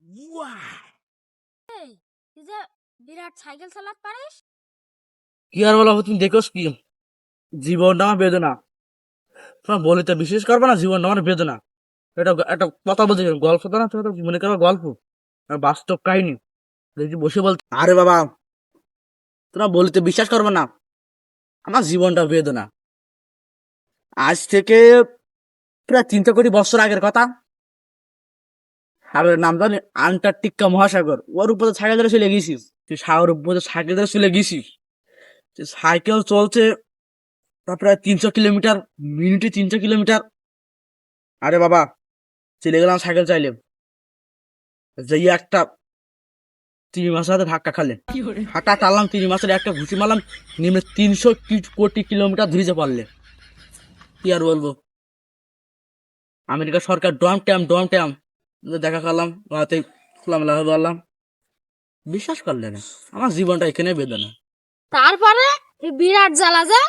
এই, তুই যে বিরাট সাইকেল চালাতে পারিস? কি আর বলো তুমি দেখোস কি জীবনটা আমার বেদনা। তোমার বলিতে বিশেষ করবে না, জীবনটা আমার বেদনা। এটা একটা কথা বলতে চাই, গল্প তো না, তুমি তো মনে করো গল্প আর বাস্তব কাহিনী। দেখি বসে বলতে, আরে বাবা তোমরা বলিতে বিশ্বাস করবে না, আমার জীবনটা বেদনা। আজ থেকে প্রায় 300 কোটি বছর আগের কথা। সাগরের নাম জানি আন্টার্কটিকা মহাসাগর। ওর উপরে সাইকেল ধরে চলে গেছিস, তুই সাগরের উপরে সাইকেল ধরে চলে গেছিস। সাইকেল চলছে প্রায় 300 কিলোমিটার, মিনিটে 300 কিলোমিটার। আরে বাবা চলে গেলাম সাইকেল চাইলে, যে একটা 3 মাসের হাতে ধাক্কা খালে, হাঁটা টানলাম 3 মাসের একটা ঘুষি মারলাম, নেমে 300 কোটি কিলোমিটার ধীরে পারলে। কি আর বলবো, আমেরিকা সরকার ডম ট্যাম দেখা করলাম, রাতে খোলামেলা হয়ে বললাম, বিশ্বাস করলে না, আমার জীবনটা এখানে বেদনা। তারপরে এই বিরাট জ্বালা যে